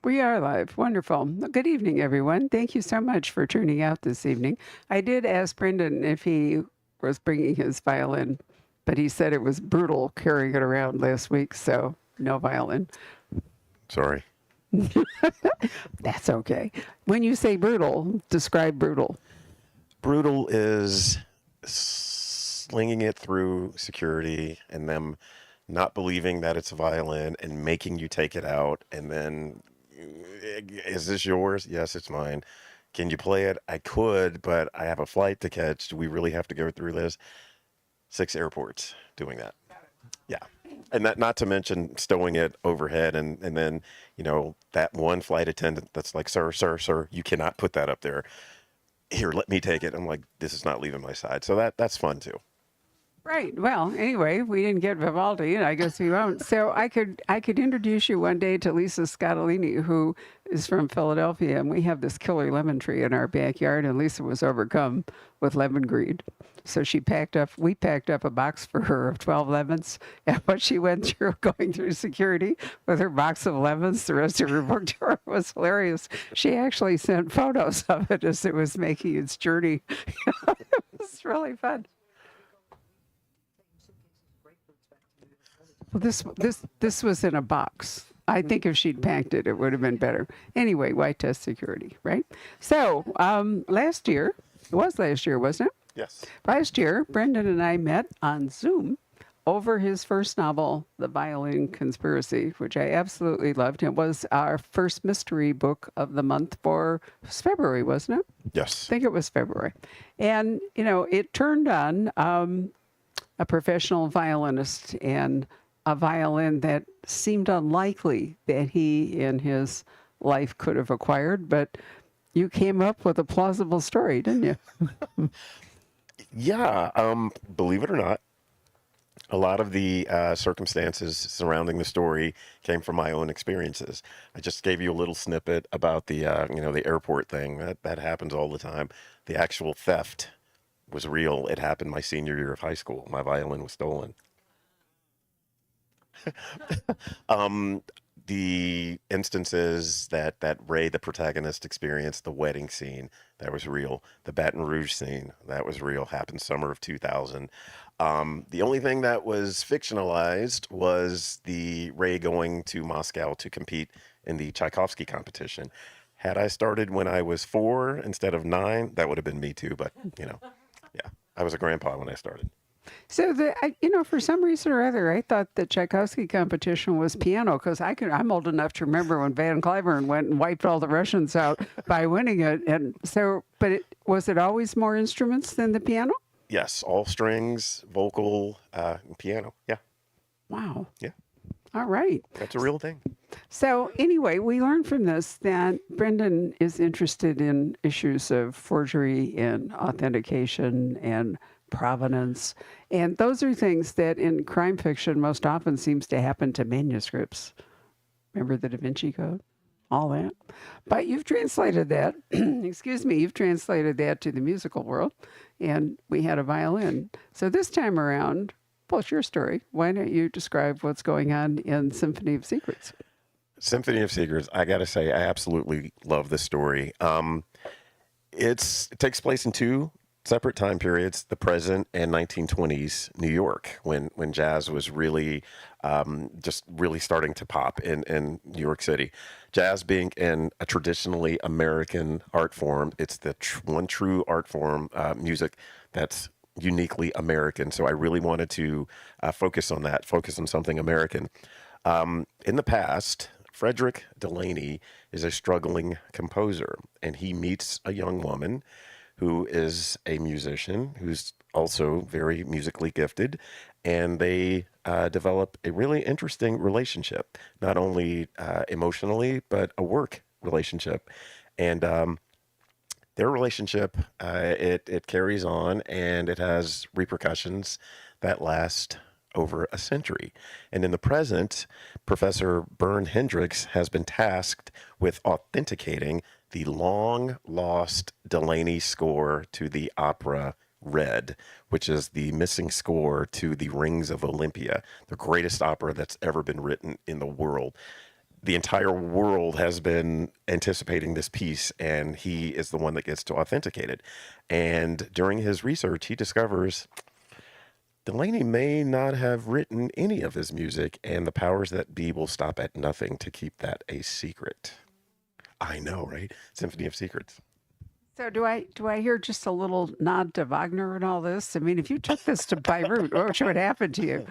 We are live. Wonderful. Good evening, everyone. Thank you so much for tuning out this evening. I did ask Brendan if he was bringing his violin, but he said it was brutal carrying it around last week, so no violin. Sorry. That's okay. When you say brutal, describe brutal. Brutal is slinging it through security and them not believing that it's a violin and making you take it out and then, is this yours? Yes, it's mine. Can you play it? I could, but I have a flight to catch. Do we really have to go through this? 6 airports doing that. Yeah. And that, not to mention stowing it overhead and then, that one flight attendant that's like, sir, you cannot put that up there. Here, let me take it. I'm like, this is not leaving my side. So that's fun too. Right. Well, anyway, we didn't get Vivaldi, and I guess we won't. So I could introduce you one day to Lisa Scottolini, who is from Philadelphia, and we have this killer lemon tree in our backyard, and Lisa was overcome with lemon greed. So we packed up a box for her of 12 lemons, and what she went through going through security with her box of lemons the rest of her book tour was hilarious. She actually sent photos of it as it was making its journey. It was really fun. Well, this was in a box. I think if she'd packed it, it would have been better. Anyway, white test security, right? So last year, it was last year, wasn't it? Yes. Last year, Brendan and I met on Zoom over his first novel, The Violin Conspiracy, which I absolutely loved. It was our first mystery book of the month for February, wasn't it? Yes. I think it was February. And, it turned on a professional violinist and a violin that seemed unlikely that he in his life could have acquired, but you came up with a plausible story, didn't you? Yeah. Believe it or not, a lot of the circumstances surrounding the story came from my own experiences. I just gave you a little snippet about the airport thing. That happens all the time. The actual theft was real. It happened my senior year of high school. My violin was stolen. The instances that Ray, the protagonist, experienced, the wedding scene, that was real. The Baton Rouge scene, that was real. Happened summer of 2000. The only thing that was fictionalized was the Ray going to Moscow to compete in the Tchaikovsky competition. Had I started when I was 4 instead of 9, that would have been me too. But yeah, I was a grandpa when I started. So for some reason or other, I thought the Tchaikovsky competition was piano because I'm old enough to remember when Van Cliburn went and wiped all the Russians out by winning it. And so, but was it always more instruments than the piano? Yes, all strings, vocal, piano. Yeah. Wow. Yeah. All right. That's a real thing. So anyway, we learned from this that Brendan is interested in issues of forgery and authentication and provenance. And those are things that in crime fiction most often seems to happen to manuscripts. Remember the Da Vinci Code? All that. But you've translated that, you've translated that to the musical world, and we had a violin. So this time around, well, it's your story. Why don't you describe what's going on in Symphony of Secrets? Symphony of Secrets, I got to say, I absolutely love this story. It takes place in 2 separate time periods, the present and 1920s New York, when jazz was really just really starting to pop in New York City. Jazz being in a traditionally American art form, it's the one true art form, music that's uniquely American. So I really wanted to focus on something American. In the past, Frederick Delaney is a struggling composer, and he meets a young woman who is a musician, who's also very musically gifted, and they develop a really interesting relationship, not only emotionally, but a work relationship. And their relationship, it carries on, and it has repercussions that last over a century. And in the present, Professor Bern Hendricks has been tasked with authenticating the long-lost Delaney score to the opera Red, which is the missing score to the Rings of Olympia, the greatest opera that's ever been written in the world. the entire world has been anticipating this piece, and he is the one that gets to authenticate it. And during his research, he discovers Delaney may not have written any of his music, and the powers that be will stop at nothing to keep that a secret. I know, right? Symphony of Secrets. So do I hear just a little nod to Wagner and all this? I mean, if you took this to Beirut, what would happen to you?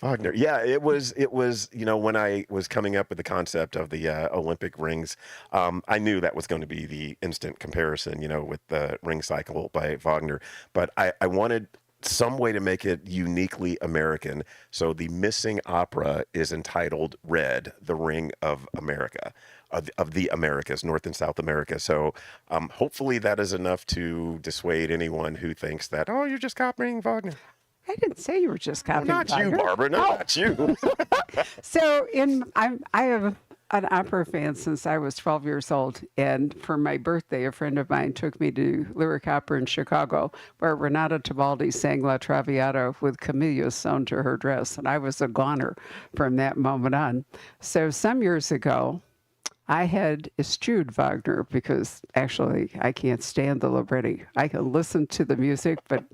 Wagner. Yeah, it was, when I was coming up with the concept of the Olympic rings, I knew that was going to be the instant comparison, with the ring cycle by Wagner. But I wanted some way to make it uniquely American. So the missing opera is entitled Red, the Ring of America, of the Americas, North and South America. So hopefully that is enough to dissuade anyone who thinks that, oh, you're just copying Wagner. I didn't say you were just copying Not you, Wagner. Barbara. No, not you. So I have an opera fan since I was 12 years old, and for my birthday, a friend of mine took me to Lyric Opera in Chicago, where Renata Tebaldi sang La Traviata with camellias sewn to her dress, and I was a goner from that moment on. So some years ago, I had eschewed Wagner because actually I can't stand the libretti. I can listen to the music, but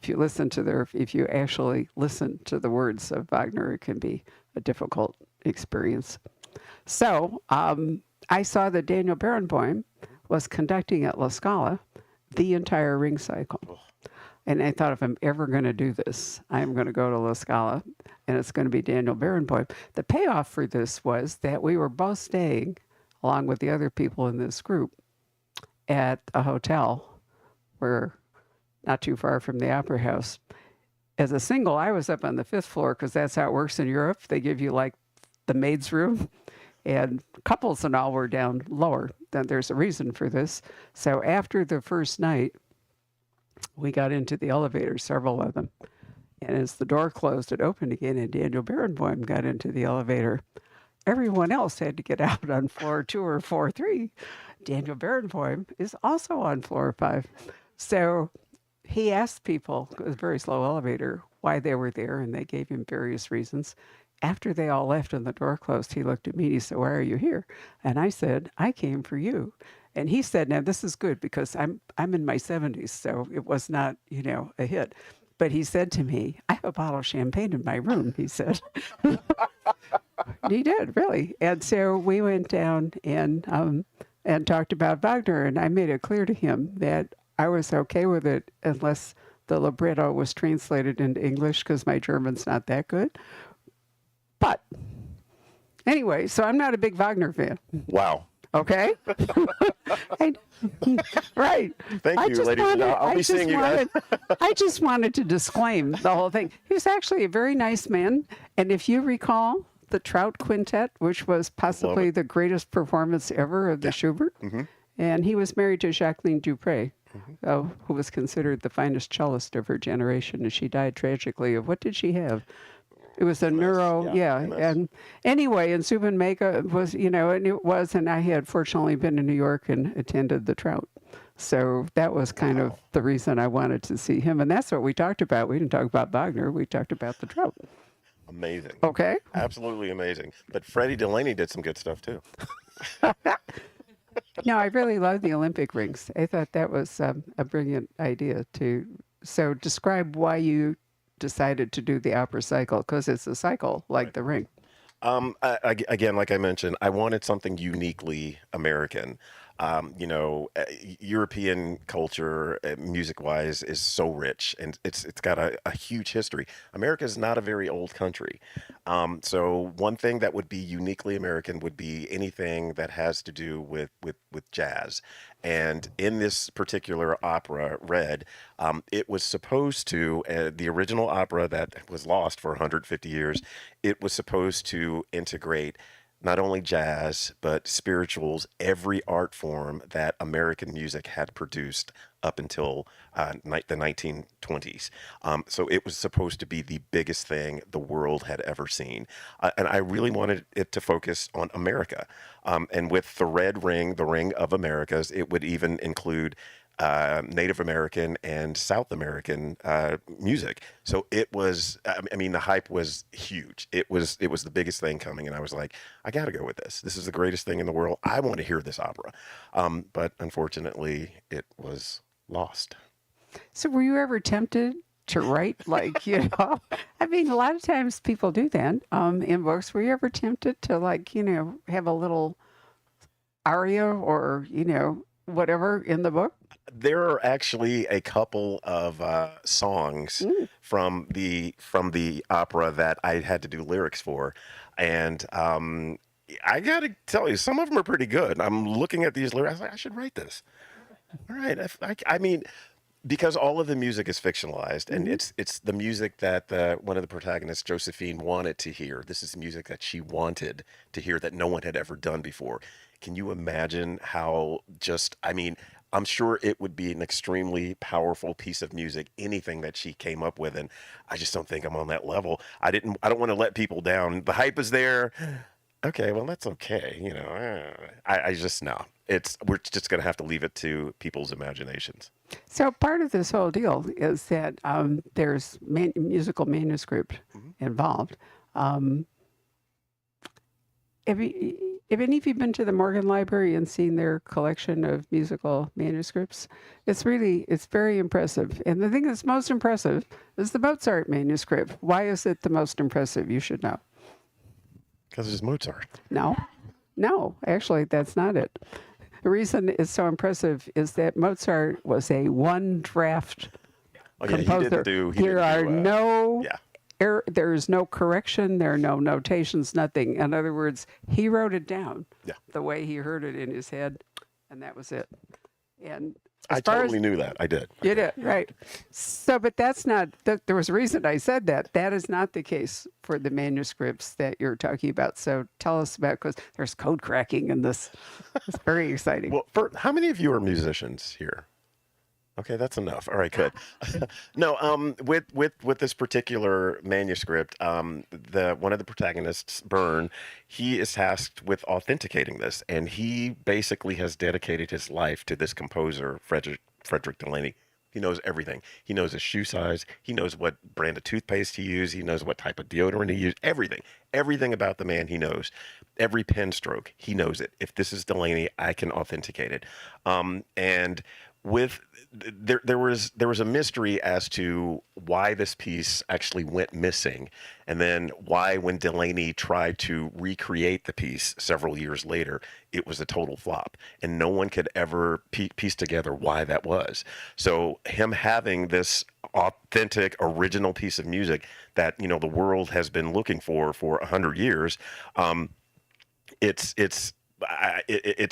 if you actually listen to the words of Wagner, it can be a difficult experience. So I saw that Daniel Barenboim was conducting at La Scala the entire ring cycle. And I thought, if I'm ever going to do this, I'm going to go to La Scala, and it's going to be Daniel Barenboim. The payoff for this was that we were both staying, along with the other people in this group, at a hotel where not too far from the Opera House. As a single, I was up on the 5th floor because that's how it works in Europe. They give you like the maid's room, and couples and all were down lower. Then there's a reason for this. So after the first night, we got into the elevator, several of them. And as the door closed, it opened again, and Daniel Barenboim got into the elevator. Everyone else had to get out on floor 2 or floor 3. Daniel Barenboim is also on floor 5. So he asked people, it was a very slow elevator, why they were there, and they gave him various reasons. After they all left and the door closed, he looked at me and he said, "Why are you here?" And I said, "I came for you." And he said, "Now this is good because I'm in my 70s, so it was not, a hit." But he said to me, "I have a bottle of champagne in my room," he said. He did, really. And so we went down and talked about Wagner, and I made it clear to him that I was okay with it unless the libretto was translated into English, because my German's not that good. But anyway, so I'm not a big Wagner fan. Wow. Okay? Right. Thank you, ladies and gentlemen. I'll be seeing you guys. I just wanted to disclaim the whole thing. He was actually a very nice man. And if you recall the Trout Quintet, which was possibly the greatest performance ever of the Schubert, and he was married to Jacqueline Dupre, who was considered the finest cellist of her generation. And she died tragically of, what did she have? It was a neuro, and anyway, and Subin Mega was, and I had fortunately been in New York and attended the Trout. So that was kind of the reason I wanted to see him. And that's what we talked about. We didn't talk about Wagner. We talked about the Trout. Amazing. Okay. Absolutely amazing. But Freddie Delaney did some good stuff too. No, I really love the Olympic rings. I thought that was a brilliant idea to. So describe why you decided to do the opera cycle, because it's a cycle like the ring. Again, like I mentioned, I wanted something uniquely American. European culture, music-wise, is so rich, and it's got a huge history. America is not a very old country. So one thing that would be uniquely American would be anything that has to do with jazz. And in this particular opera, Red, it was supposed to, the original opera that was lost for 150 years, it was supposed to integrate not only jazz, but spirituals, every art form that American music had produced up until the 1920s. So it was supposed to be the biggest thing the world had ever seen. And I really wanted it to focus on America. And with the red ring, the Ring of Americas, it would even include Native American and South American music. So it was, I mean, the hype was huge. It was the biggest thing coming, and I was like, I got to go with this. This is the greatest thing in the world. I want to hear this opera. But unfortunately, it was lost. So were you ever tempted to write like, I mean, a lot of times people do that in books. Were you ever tempted to like, have a little aria or, whatever in the book? There are actually a couple of songs from the opera that I had to do lyrics for, and I got to tell you, some of them are pretty good. I'm looking at these lyrics. I was like, I should write this. All right, I mean, because all of the music is fictionalized, and it's the music that one of the protagonists, Josephine, wanted to hear. This is the music that she wanted to hear that no one had ever done before. Can you imagine how just, I mean, I'm sure it would be an extremely powerful piece of music, anything that she came up with, and I just don't think I'm on that level. I don't want to let people down. The hype is there. Okay, well, that's okay. I just, no. We're just going to have to leave it to people's imaginations. So part of this whole deal is that there's musical manuscript involved. Have any of you been to the Morgan Library and seen their collection of musical manuscripts? It's very impressive. And the thing that's most impressive is the Mozart manuscript. Why is it the most impressive? You should know. Because it's Mozart. No, actually, that's not it. The reason it's so impressive is that Mozart was a one draft composer. There are no there's no correction, there are no notations, nothing. In other words, he wrote it down the way he heard it in his head, and that was it. And I totally knew that. I did. You did, right. So, but that's not, there was a reason I said that. That is not the case for the manuscripts that you're talking about. So tell us about, because there's code cracking in this. It's very exciting. Well, how many of you are musicians here? Okay, that's enough. All right, good. No, with this particular manuscript, one of the protagonists, Byrne, he is tasked with authenticating this, and he basically has dedicated his life to this composer, Frederick Delaney. He knows everything. He knows his shoe size. He knows what brand of toothpaste he used. He knows what type of deodorant he used. Everything about the man he knows. Every pen stroke, he knows it. If this is Delaney, I can authenticate it. And there was a mystery as to why this piece actually went missing, and then why, when Delaney tried to recreate the piece several years later, it was a total flop, and no one could ever piece together why that was. So him having this authentic, original piece of music that the world has been looking for 100 years, it's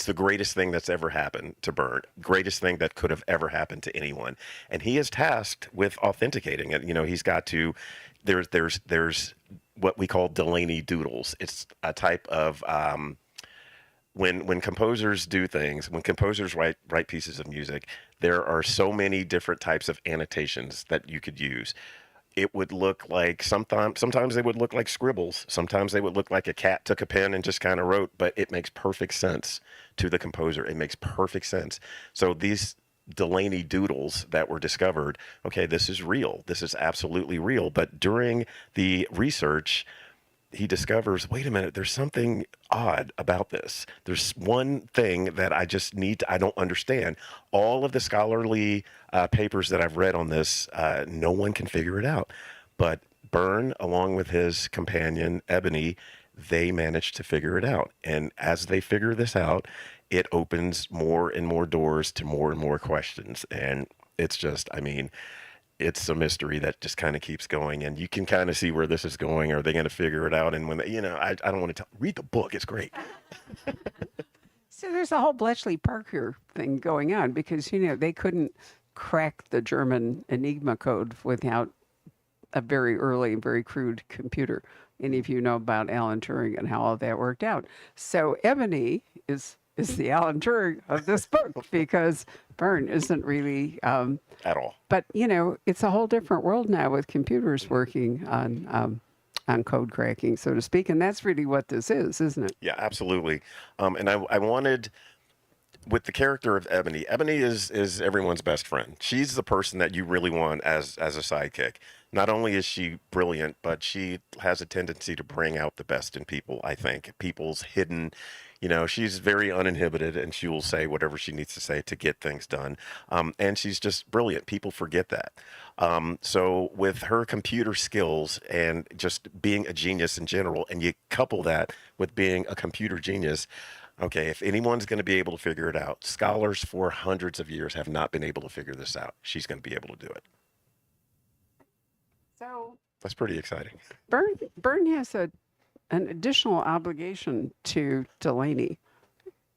the greatest thing that's ever happened to Byrne, greatest thing that could have ever happened to anyone. And he is tasked with authenticating it. He's got to, there's what we call Delaney doodles. It's a type of, when composers do things, when composers write pieces of music, there are so many different types of annotations that you could use. It would look like sometimes they would look like scribbles. Sometimes they would look like a cat took a pen and just kind of wrote, but it makes perfect sense to the composer. It makes perfect sense. So these Delaney doodles that were discovered, okay, this is real. This is absolutely real. But during the research, he discovers, wait a minute, there's something odd about this. There's one thing that I don't understand. All of the scholarly papers that I've read on this, no one can figure it out. But Byrne, along with his companion, Ebony, they managed to figure it out. And as they figure this out, it opens more and more doors to more and more questions. And it's just, it's a mystery that just kind of keeps going, and you can kind of see where this is going. Are they going to figure it out? And when I don't want to read the book. It's great. So there's a whole Bletchley Parker thing going on because, they couldn't crack the German Enigma code without a very early, very crude computer. Any of you know about Alan Turing and how all that worked out. So Ebony is the Alan Turing of this book because Byrne isn't really at all. But it's a whole different world now with computers working on code cracking, so to speak, and that's really what this is, isn't it? Yeah, absolutely. And I wanted with the character of Ebony, Ebony is everyone's best friend. She's the person that you really want as a sidekick. Not only is she brilliant, but she has a tendency to bring out the best in people, I think. People's hidden, she's very uninhibited and she will say whatever she needs to say to get things done. And she's just brilliant. People forget that. So with her computer skills and just being a genius in general, and you couple that with being a computer genius, okay, if anyone's going to be able to figure it out, scholars for hundreds of years have not been able to figure this out. She's going to be able to do it. So That's pretty exciting. Byrne has an additional obligation to Delaney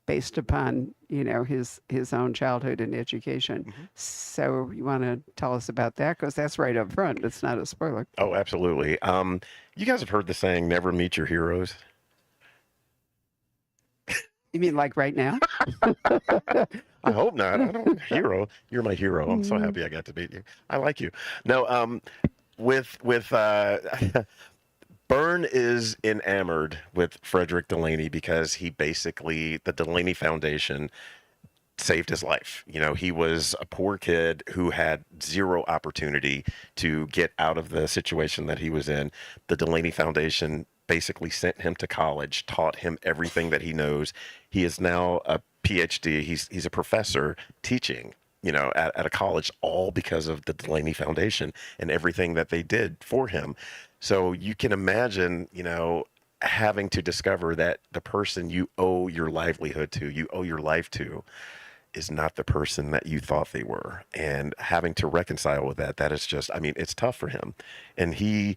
based upon his own childhood and education. So you want to tell us about that, because that's right up front. It's not a spoiler. Oh, absolutely. You guys have heard the saying, never meet your heroes? You mean like right now? I hope not. I don't hero. You're my hero. I'm so happy I got to meet you. I like you. No, with Byrne is enamored with Frederick Delaney because he basically, the Delaney Foundation saved his life. He was a poor kid who had zero opportunity to get out of the situation that he was in. The Delaney Foundation basically sent him to college, taught him everything that he knows. He is now a PhD. He's a professor teaching, at a college, all because of the Delaney Foundation and everything that they did for him. So you can imagine, having to discover that the person you owe your livelihood to, you owe your life to, is not the person that you thought they were. And having to reconcile with that is just, it's tough for him. And he,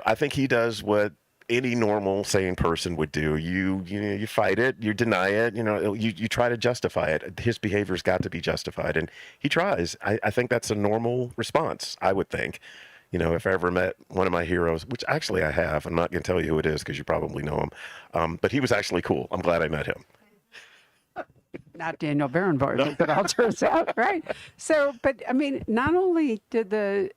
I think he does what any normal sane person would do. You fight it, you deny it, you try to justify it. His behavior's got to be justified, and he tries. I think that's a normal response, I would think. If I ever met one of my heroes, which actually I have, I'm not going to tell you who it is because you probably know him, but he was actually cool. I'm glad I met him. Not Daniel Barenboim, no. But it all turns out, right? So, but not only did the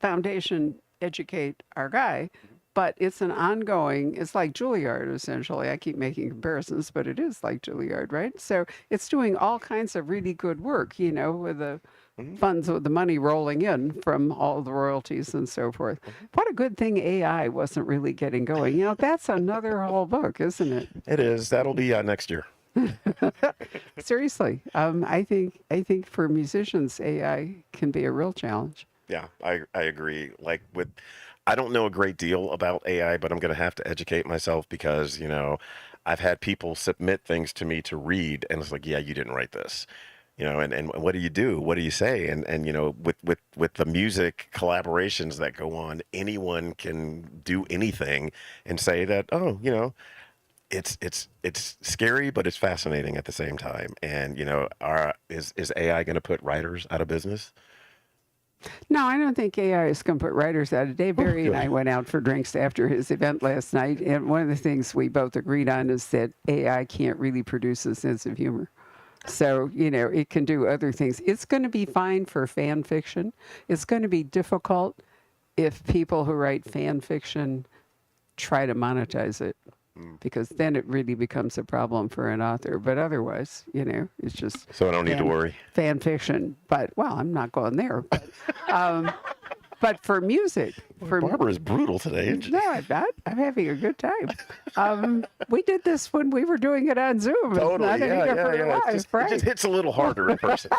foundation educate our guy, but it's it's like Juilliard, essentially. I keep making comparisons, but it is like Juilliard, right? So it's doing all kinds of really good work, with the funds, with the money rolling in from all the royalties and so forth. What a good thing AI wasn't really getting going. That's another whole book, isn't it? It is. That'll be next year. Seriously, I think for musicians, AI can be a real challenge. Yeah, I agree. I don't know a great deal about AI, but I'm going to have to educate myself because, I've had people submit things to me to read, and it's like, yeah, you didn't write this, and what do you do? What do you say? And with the music collaborations that go on, anyone can do anything and say that, oh, it's scary, but it's fascinating at the same time. And, is AI going to put writers out of business? No, I don't think AI is going to put writers out. Dave Barry and I went out for drinks after his event last night, and one of the things we both agreed on is that AI can't really produce a sense of humor. So, it can do other things. It's going to be fine for fan fiction. It's going to be difficult if people who write fan fiction try to monetize it, because then it really becomes a problem for an author. But otherwise, it's just... So I don't need to worry. Fan fiction. But, well, I'm not going there. But for music... Barbara is brutal today, isn't she? No, I'm not. I'm having a good time. We did this when we were doing it on Zoom. Totally, it's not any different live, right? It just hits a little harder in person.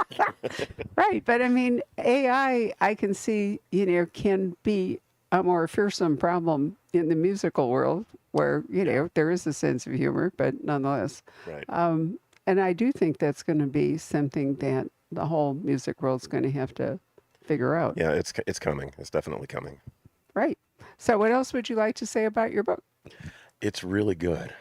Right. But, AI, I can see, can be a more fearsome problem in the musical world where, there is a sense of humor, but nonetheless. Right. And I do think that's going to be something that the whole music world's going to have to figure out. Yeah, it's coming. It's definitely coming. Right. So what else would you like to say about your book? It's really good.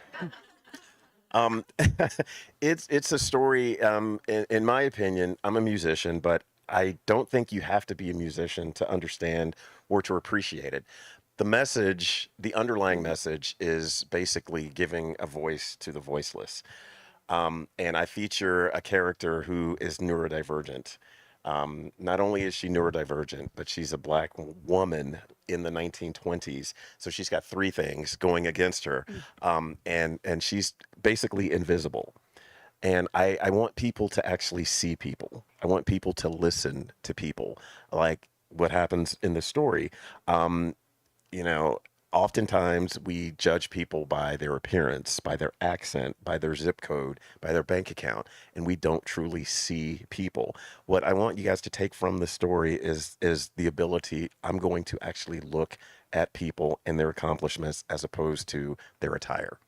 It's a story, in my opinion, I'm a musician, but I don't think you have to be a musician to understand or to appreciate it. The message, the underlying message, is basically giving a voice to the voiceless. And I feature a character who is neurodivergent. Not only is she neurodivergent, but she's a black woman in the 1920s. So she's got three things going against her. And she's basically invisible. And I want people to actually see people. I want people to listen to people, like what happens in the story. Um, you know, Oftentimes we judge people by their appearance, by their accent, by their zip code, by their bank account, and we don't truly see people. What I want you guys to take from the story is the ability. I'm going to actually look at people and their accomplishments as opposed to their attire.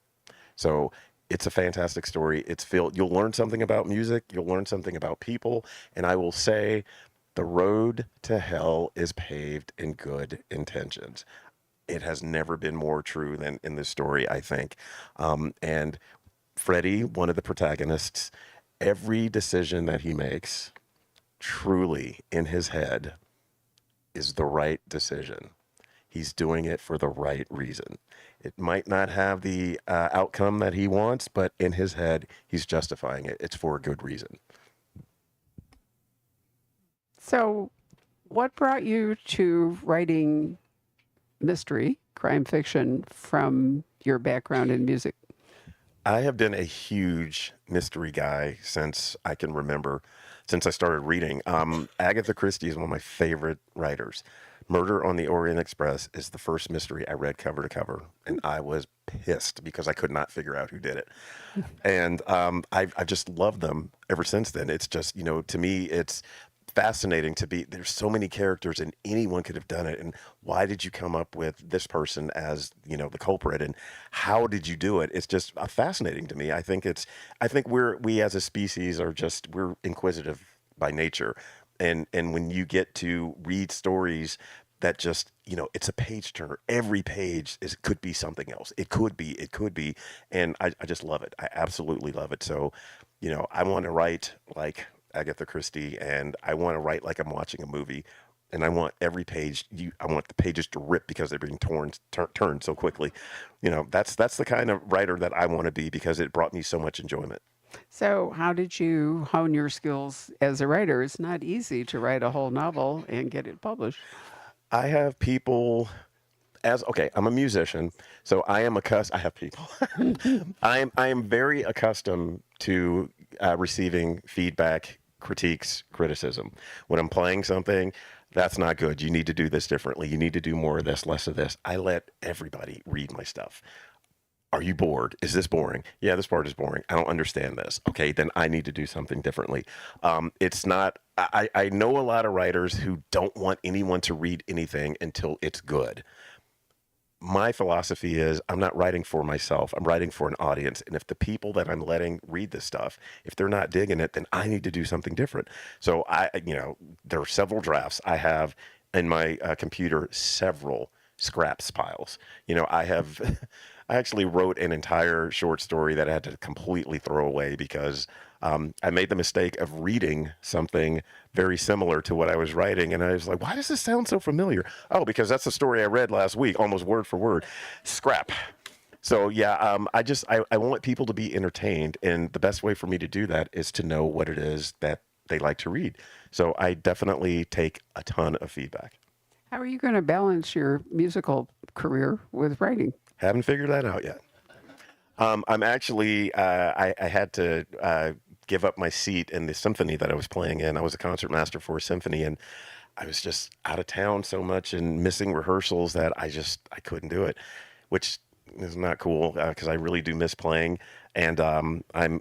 So it's a fantastic story. It's filled. You'll learn something about music. You'll learn something about people. And I will say, the road to hell is paved in good intentions. It has never been more true than in this story, I think. And Freddie, one of the protagonists, every decision that he makes, truly in his head, is the right decision. He's doing it for the right reason. It might not have the outcome that he wants, but in his head, he's justifying it. It's for a good reason. So, what brought you to writing mystery, crime fiction, from your background in music? I have been a huge mystery guy since I can remember, since I started reading. Agatha Christie is one of my favorite writers. Murder on the Orient Express is the first mystery I read cover to cover, and I was pissed because I could not figure out who did it. And I've just loved them ever since then. It's just, to me, it's fascinating to be, there's so many characters and anyone could have done it. And why did you come up with this person as, the culprit, and how did you do it? It's just fascinating to me. I think we as a species we're inquisitive by nature. And when you get to read stories that just, it's a page turner. Every page could be something else. It could be. And I just love it. I absolutely love it. So, I want to write like Agatha Christie, and I want to write like I'm watching a movie, and I want every page, I want the pages to rip because they're being turned so quickly. That's the kind of writer that I want to be, because it brought me so much enjoyment. So, how did you hone your skills as a writer? It's not easy to write a whole novel and get it published. I have people. Okay, I'm a musician, so I have people. I am very accustomed to receiving feedback, critiques, criticism. When I'm playing something, that's not good. You need to do this differently. You need to do more of this, less of this. I let everybody read my stuff. Are you bored? Is this boring? Yeah, this part is boring. I don't understand this. Okay, then I need to do something differently. It's not, I know a lot of writers who don't want anyone to read anything until it's good. My philosophy is, I'm not writing for myself. I'm writing for an audience. And if the people that I'm letting read this stuff, if they're not digging it, then I need to do something different. So there are several drafts. I have in my computer several scraps piles. I actually wrote an entire short story that I had to completely throw away because I made the mistake of reading something very similar to what I was writing. And I was like, why does this sound so familiar? Oh, because that's the story I read last week, almost word for word. Scrap. So yeah, I want people to be entertained. And the best way for me to do that is to know what it is that they like to read. So I definitely take a ton of feedback. How are you going to balance your musical career with writing? Haven't figured that out yet. I'm actually, I had to give up my seat in the symphony that I was playing in. I was a concertmaster for a symphony, and I was just out of town so much and missing rehearsals that I couldn't do it, which is not cool because I really do miss playing. And I'm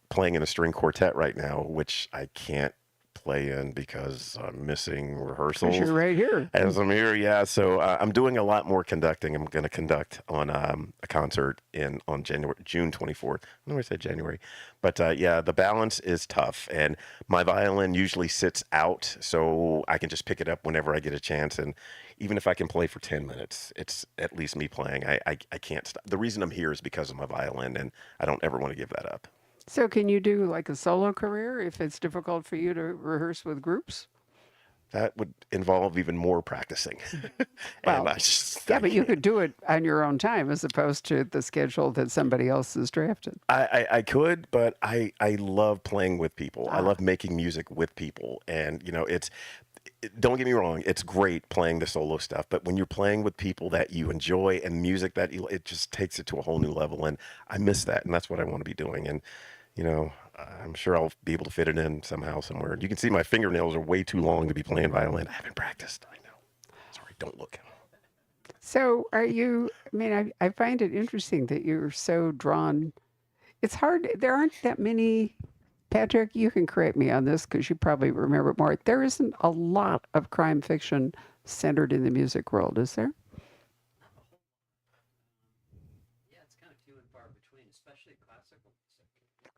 playing in a string quartet right now, which I can't play in because I'm missing rehearsals. 'Cause you're right here. As I'm here, yeah. So I'm doing a lot more conducting. I'm going to conduct on a concert on June 24th. I know I said January, but yeah, the balance is tough. And my violin usually sits out, so I can just pick it up whenever I get a chance. And even if I can play for 10 minutes, it's at least me playing. I can't stop. The reason I'm here is because of my violin, and I don't ever want to give that up. So, can you do like a solo career if it's difficult for you to rehearse with groups? That would involve even more practicing. Well, And yeah, but you could do it on your own time as opposed to the schedule that somebody else has drafted. I could, but I love playing with people. I Ah. love making music with people. And, don't get me wrong, it's great playing the solo stuff, but when you're playing with people that you enjoy and music it just takes it to a whole new level. And I miss that. And that's what I want to be doing. And, I'm sure I'll be able to fit it in somehow, somewhere. You can see my fingernails are way too long to be playing violin. I haven't practiced. I know. Sorry, don't look. So are you, I mean, I find it interesting that you're so drawn. It's hard, there aren't that many, Patrick, you can correct me on this because you probably remember more. There isn't a lot of crime fiction centered in the music world, is there?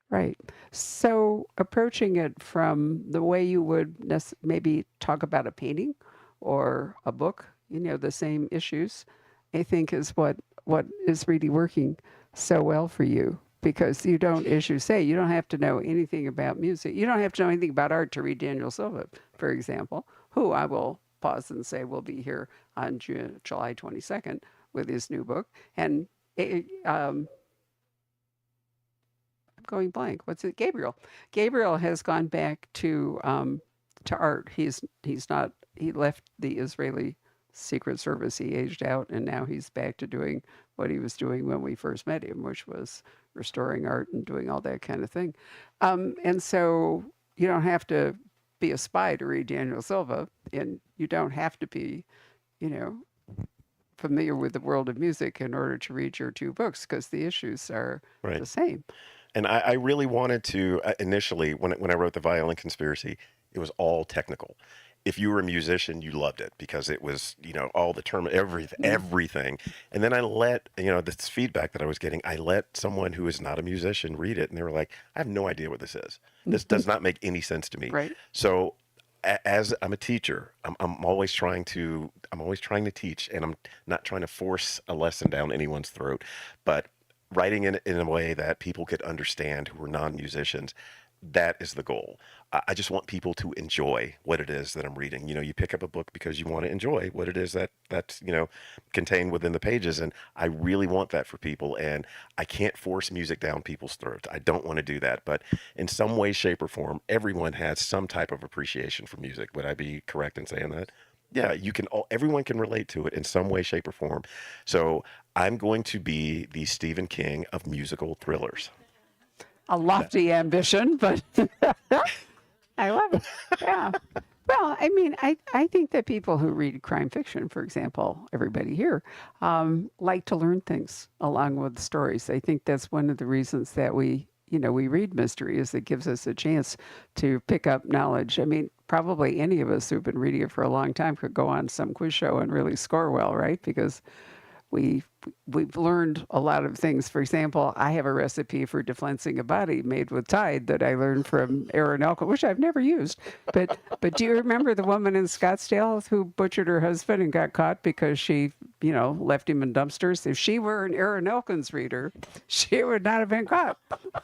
Right. So approaching it from the way you would maybe talk about a painting or a book, the same issues, I think is what is really working so well for you because you don't, as you say, you don't have to know anything about music. You don't have to know anything about art to read Daniel Silva, for example, who I will pause and say will be here on July 22nd with his new book. And going blank. What's it? Gabriel. Gabriel has gone back to art. He's not. He left the Israeli Secret Service. He aged out, and now he's back to doing what he was doing when we first met him, which was restoring art and doing all that kind of thing. And so you don't have to be a spy to read Daniel Silva, and you don't have to be, you know, familiar with the world of music in order to read your two books because the issues are Right. the same. And I really wanted to initially when I wrote the Violin Conspiracy, it was all technical. If you were a musician, you loved it because it was all the term everything. And then I let this feedback that I was getting. I let someone who is not a musician read it, and they were like, "I have no idea what this is. This does not make any sense to me." Right. So as I'm a teacher, I'm always trying to teach, and I'm not trying to force a lesson down anyone's throat, but writing it in a way that people could understand who are non-musicians. That is the goal. I just want people to enjoy what it is that I'm reading. You pick up a book because you want to enjoy what it is that's contained within the pages, and I really want that for people. And I can't force music down people's throats. I don't want to do that. But in some way, shape, or form, everyone has some type of appreciation for music. Would I be correct in saying that? Yeah, everyone can relate to it in some way, shape, or form. So I'm going to be the Stephen King of musical thrillers. A lofty ambition, but I love it. Yeah. Well, I mean, I think that people who read crime fiction, for example, everybody here, like to learn things along with the stories. I think that's one of the reasons that we read mystery is it gives us a chance to pick up knowledge. I mean, probably any of us who've been reading it for a long time could go on some quiz show and really score well, right? Because we we've learned a lot of things. For example, I have a recipe for deflensing a body made with Tide that I learned from Erin Elkin, which I've never used. But do you remember the woman in Scottsdale who butchered her husband and got caught because she, left him in dumpsters? If she were an Erin Elkins reader, she would not have been caught.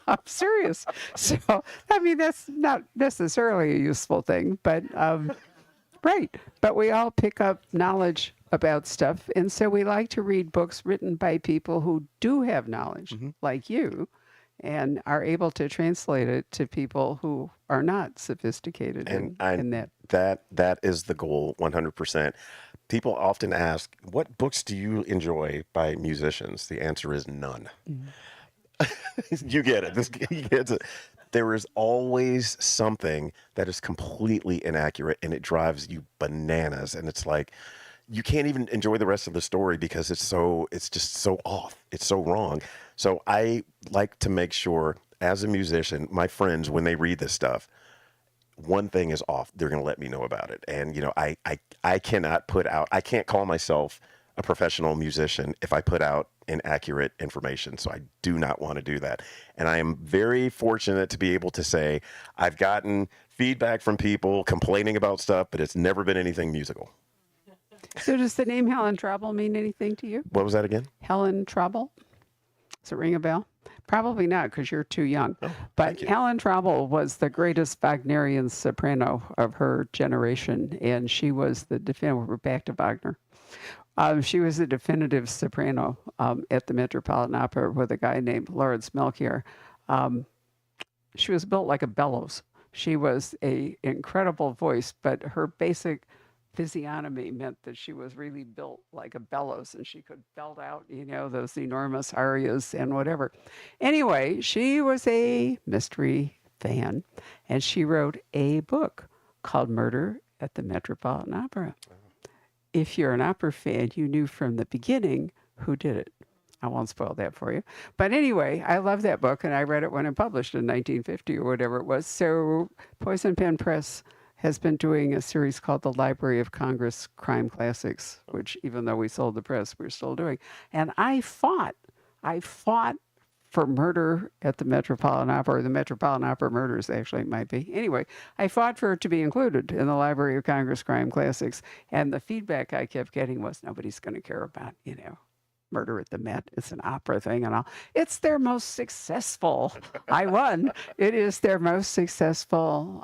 I'm serious. So, I mean, that's not necessarily a useful thing, but right. But we all pick up knowledge about stuff. And so we like to read books written by people who do have knowledge, like you, and are able to translate it to people who are not sophisticated in that. That is the goal, 100%. People often ask, "What books do you enjoy by musicians?" The answer is none. You get it. He gets it. There is always something that is completely inaccurate, and it drives you bananas. And it's like you can't even enjoy the rest of the story because it's just so off. It's so wrong. So I like to make sure, as a musician, my friends, when they read this stuff, one thing is off, they're going to let me know about it. And I cannot put out. I can't call myself a professional musician if I put out inaccurate information. So I do not want to do that. And I am very fortunate to be able to say I've gotten feedback from people complaining about stuff, but it's never been anything musical. So does the name Helen Trouble mean anything to you? What was that again? Helen Trouble? Does it ring a bell? Probably not because you're too young. Oh, but Helen Trouble was the greatest Wagnerian soprano of her generation, and she was the definitive. We're back to Wagner. She was a definitive soprano at the Metropolitan Opera with a guy named Lawrence Melchior. She was built like a bellows. She was an incredible voice, but her basic physiognomy meant that she was really built like a bellows and she could belt out, those enormous arias and whatever. Anyway, she was a mystery fan, and she wrote a book called Murder at the Metropolitan Opera. If you're an opera fan, you knew from the beginning who did it. I won't spoil that for you. But anyway, I love that book, and I read it when it published in 1950 or whatever it was. So Poison Pen Press has been doing a series called the Library of Congress Crime Classics, which even though we sold the press, we're still doing. And I fought for Murder at the Metropolitan Opera, or the Metropolitan Opera Murders, actually, it might be. Anyway, I fought for it to be included in the Library of Congress Crime Classics. And the feedback I kept getting was nobody's going to care about, Murder at the Met. It's an opera thing and all. It's their most successful. I won. It is their most successful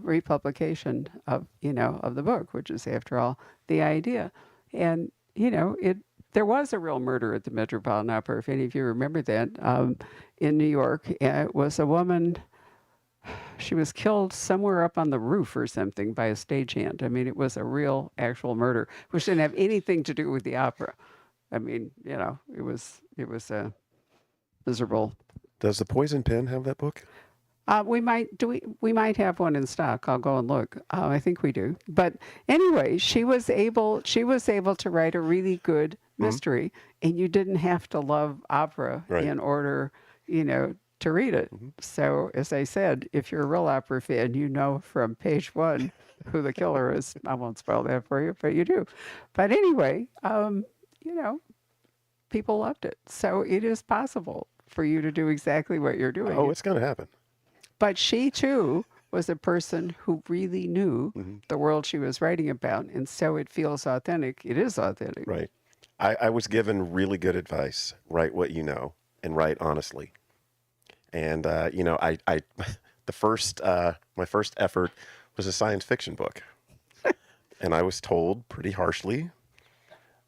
republication of the book, which is, after all, the idea. And there was a real murder at the Metropolitan Opera. If any of you remember that, in New York, it was a woman. She was killed somewhere up on the roof or something by a stagehand. I mean, it was a real, actual murder, which didn't have anything to do with the opera. I mean, it was a miserable. Does the Poison Pen have that book? We might have one in stock. I'll go and look. I think we do. But anyway, she was able to write a really good mystery, and you didn't have to love opera in order, to read it. So, as I said, if you're a real opera fan, you know from page one who the killer is. I won't spoil that for you, but you do. But anyway, people loved it. So it is possible for you to do exactly what you're doing. Oh, it's going to happen. But she, too, was a person who really knew the world she was writing about. And so it feels authentic. It is authentic. Right. I was given really good advice. Write what you know and write honestly. And, my first effort was a science fiction book. And I was told pretty harshly,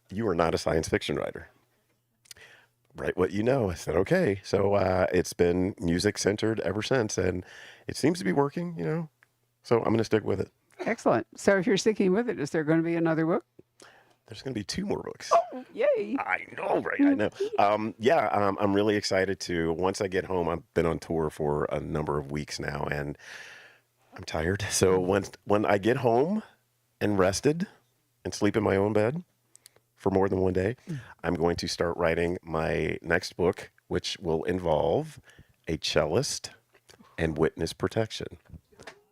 you are not a science fiction writer. Write what you know. I said, okay. So it's been music centered ever since, and it seems to be working, so I'm going to stick with it. Excellent. So if you're sticking with it, is there going to be another book? There's going to be 2 more books. Oh, yay. I know, right? I know. I'm really excited to, once I get home, I've been on tour for a number of weeks now, and I'm tired. So when I get home and rested and sleep in my own bed for more than one day, I'm going to start writing my next book, which will involve a cellist and witness protection.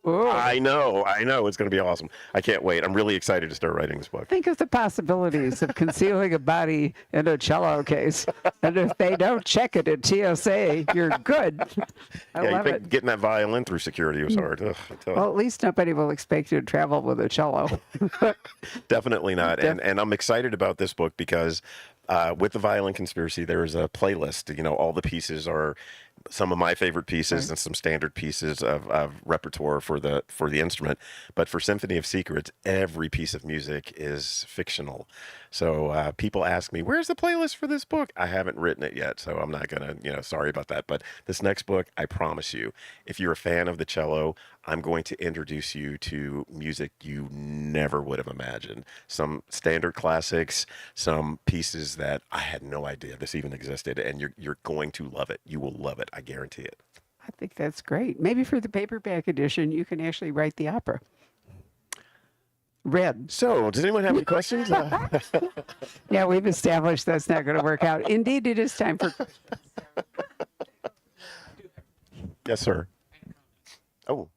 Ooh. I know. It's going to be awesome. I can't wait. I'm really excited to start writing this book. Think of the possibilities of concealing a body in a cello case. And if they don't check it at TSA, you're good. I love it. Getting that violin through security was hard. Ugh, well, at least nobody will expect you to travel with a cello. Definitely not. And I'm excited about this book because with the Violin Conspiracy, there is a playlist. All the pieces are some of my favorite pieces and some standard pieces of repertoire for the instrument. But for Symphony of Secrets, every piece of music is fictional. So people ask me, where's the playlist for this book? I haven't written it yet, so I'm not going to, sorry about that. But this next book, I promise you, if you're a fan of the cello, I'm going to introduce you to music you never would have imagined. Some standard classics, some pieces that I had no idea this even existed, and you're going to love it. You will love it. I guarantee it. I think that's great. Maybe for the paperback edition, you can actually write the opera. Read. So, does anyone have any questions? Yeah, we've established that's not going to work out. Indeed, it is time for... Yes, sir. Oh.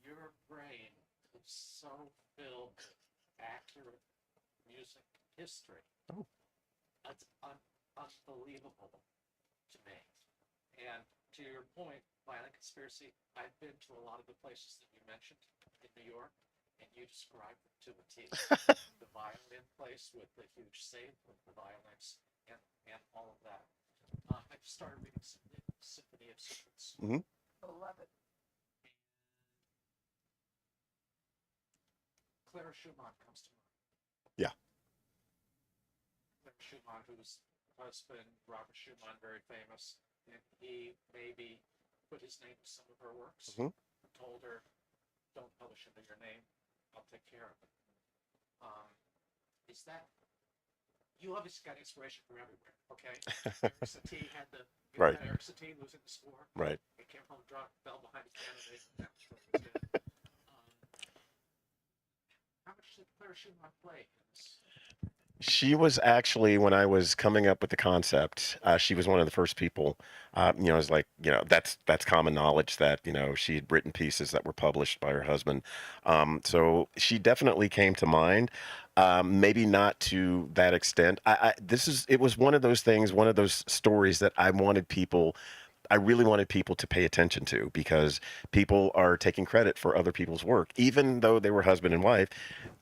Your brain is so filled with accurate music history. Oh. That's unbelievable to me. And to your point, Violin Conspiracy, I've been to a lot of the places that you mentioned in New York, and you described them to a T. The violin place with the huge safe with the violins and all of that. I just started reading Symphony of Secrets. Mm-hmm. I love it. Clara Schumann comes to mind. Yeah. Clara Schumann, whose husband, Robert Schumann, very famous, and he maybe put his name to some of her works, told her, don't publish under your name, I'll take care of it. Is that you obviously got inspiration from everywhere. Okay, Eric Satie had the Right. Eric Satie losing the score. Right. He came home drunk, fell behind the piano, and that score was dead. How much did Clara Schumann play in this? She was actually, when I was coming up with the concept, she was one of the first people. You know, it's like, you know, that's common knowledge that, you know, she had written pieces that were published by her husband. So she definitely came to mind. Maybe not to that extent. It was one of those things, one of those stories that I really wanted people to pay attention to, because people are taking credit for other people's work, even though they were husband and wife.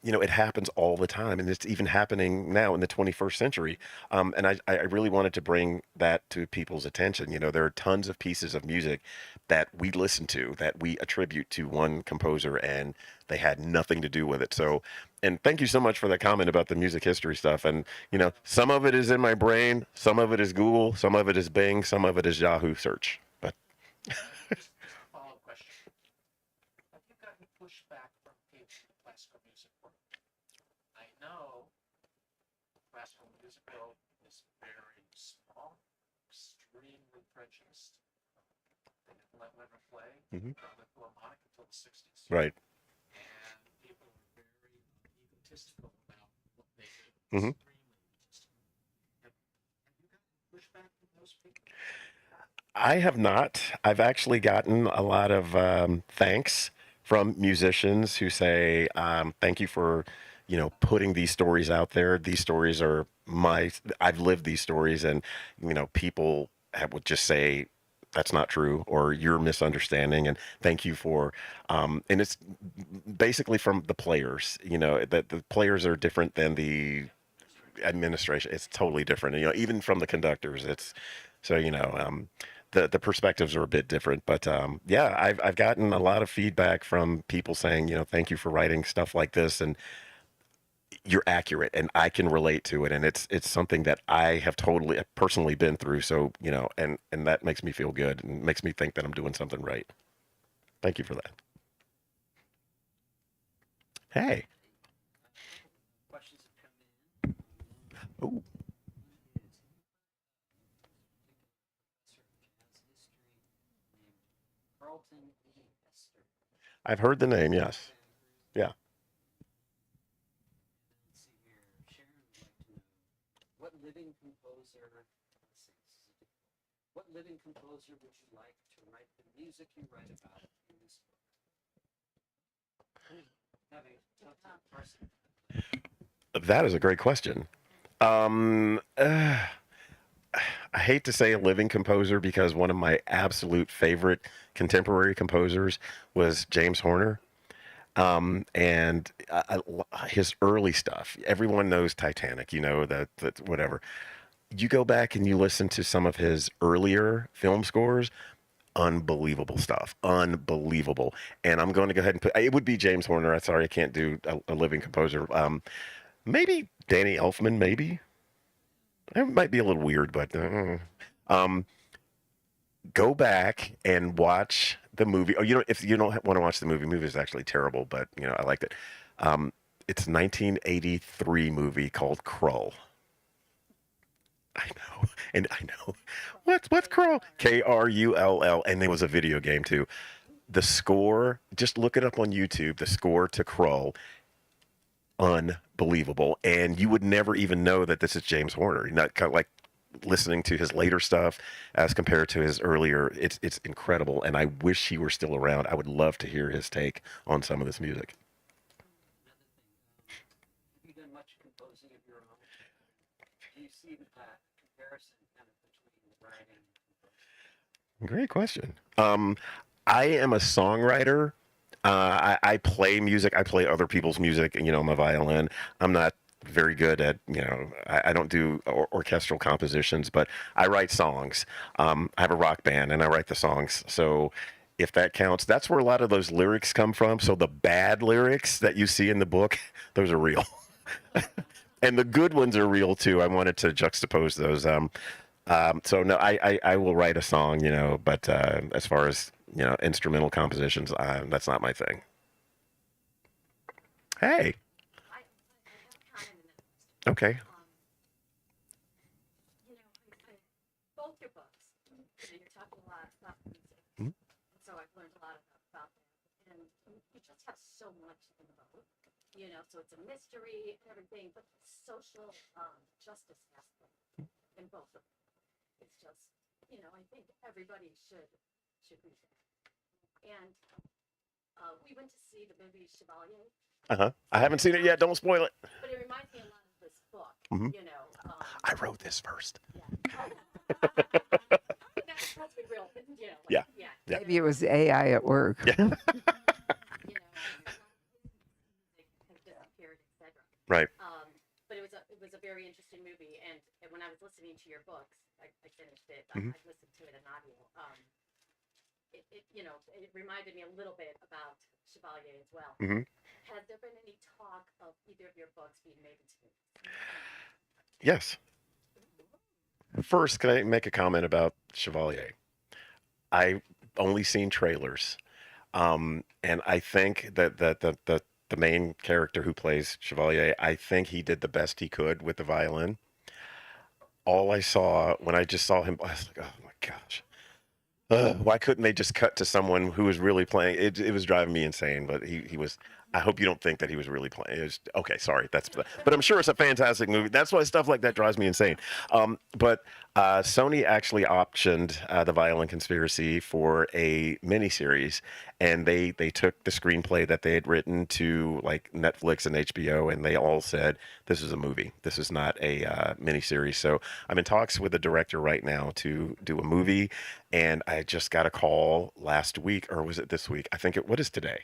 You know, it happens all the time, and it's even happening now in the 21st century. And I really wanted to bring that to people's attention. You know, there are tons of pieces of music that we listen to that we attribute to one composer, and they had nothing to do with it. So, and thank you so much for that comment about the music history stuff. And, you know, some of it is in my brain, some of it is Google, some of it is Bing, some of it is Yahoo search. But Just a follow-up question. Have you gotten pushback from people in the classical music world? I know classical music world is very small, extremely prejudiced. They didn't let women play Mhm. the Philharmonic until the 60s. right. And people are very egotistical about what they do. Mhm. Extremely egotistical. Have you gotten pushback from those people? I have not. I've actually gotten a lot of thanks from musicians who say, "Thank you for, you know, putting these stories out there. These stories are I've lived these stories," and you know, people would just say, "That's not true," or "You're misunderstanding," and thank you for. And it's basically from the players. You know, that the players are different than the administration. It's totally different. You know, even from the conductors, it's so, you know, the perspectives are a bit different. But yeah, I've gotten a lot of feedback from people saying, you know, thank you for writing stuff like this, and you're accurate, and I can relate to it, and it's something that I have totally personally been through. So, you know, and that makes me feel good and makes me think that I'm doing something right. Thank you for that. Hey. Questions have come in. Oh. Carlton E. Hester. I've heard the name. Yes. Yeah. Let's see here. Sharon would like to know what living composer. Let's see, this is a difficult. What living composer would you like to write the music you write about in this book? Having tough time parsing. That is a great question. I hate to say a living composer, because one of my absolute favorite contemporary composers was James Horner. And his early stuff, everyone knows Titanic, you know, that whatever. You go back and you listen to some of his earlier film scores, unbelievable stuff, unbelievable. And I'm going to go ahead and put, it would be James Horner. I'm sorry, I can't do a living composer. Maybe Danny Elfman, maybe. It might be a little weird, but um, go back and watch the movie. Oh, you know, if you don't want to watch the movie is actually terrible, but you know, I liked it. It's a 1983 movie called Krull. I know, and I know. What's Krull? Krull, and there was a video game too. The score, just look it up on YouTube. The score to Krull, unbelievable, and you would never even know that this is James Horner. Not kind of like listening to his later stuff as compared to his earlier. It's incredible, and I wish he were still around. I would love to hear his take on some of this music. Have you done much composing of your own? Do you see the comparison kind of between the writing and composing? Great question. I am a songwriter. I play music. I play other people's music, and you know, my violin. I'm not very good at, you know, I don't do orchestral compositions, but I write songs. I have a rock band, and I write the songs. So if that counts, that's where a lot of those lyrics come from. So the bad lyrics that you see in the book, those are real. And the good ones are real too. I wanted to juxtapose those. So no, I will write a song, you know, but as far as, you know, instrumental compositions, that's not my thing. Hey. Okay. just have so much in the book, you know, so it's a mystery and everything, but the social justice aspect in both of them. It's just, you know, I think everybody should read it. And we went to see the movie Chevalier, I haven't seen it yet. Don't spoil it. but it reminds me a lot of this book, Mhm. you know. I wrote this first. Yeah. Let's be real, you know. Like, Yeah. Yeah. Yeah. Maybe it was AI at work. Yeah. You know, music has disappeared, etc. Right. But it was a very interesting movie, and when I was listening to your books, I finished it. Mhm. I listened to it in audio. You know, it reminded me a little bit about Chevalier as well. Mhm. Has there been any talk of either of your books being made into movies? Yes. First, can I make a comment about Chevalier? I only seen trailers, and I think that the main character who plays Chevalier, I think he did the best he could with the violin. All I saw when I just saw him, I was like, oh my gosh. Why couldn't they just cut to someone who was really playing? It was driving me insane, but he was. I hope you don't think that he was really playing. It was, okay, sorry. But I'm sure it's a fantastic movie. That's why stuff like that drives me insane. But Sony actually optioned the Violin Conspiracy for a miniseries, and they took the screenplay that they had written to like Netflix and HBO, and they all said this is a movie. This is not a miniseries. So I'm in talks with the director right now to do a movie, and I just got a call last week, or was it this week? I think what is today?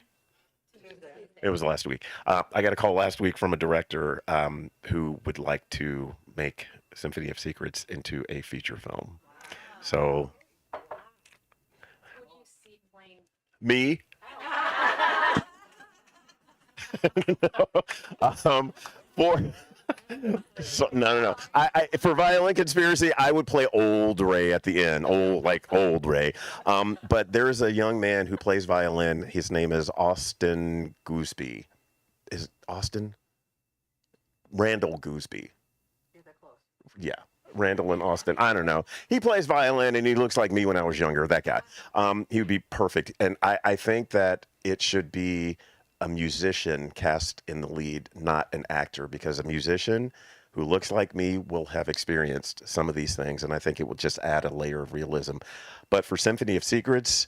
It was last week. I got a call last week from a director who would like to make Symphony of Secrets into a feature film. So, Who do you see playing? me? For no. I for Violin Conspiracy, I would play old Ray at the end, old Ray. But there is a young man who plays violin. His name is Austin Gooseby. Is it Austin? Randall Gooseby. You're that close. Yeah, Randall and Austin. I don't know. He plays violin and he looks like me when I was younger. That guy. He would be perfect. And I think that it should be a musician cast in the lead, not an actor, because a musician who looks like me will have experienced some of these things, and I think it will just add a layer of realism. But for Symphony of Secrets,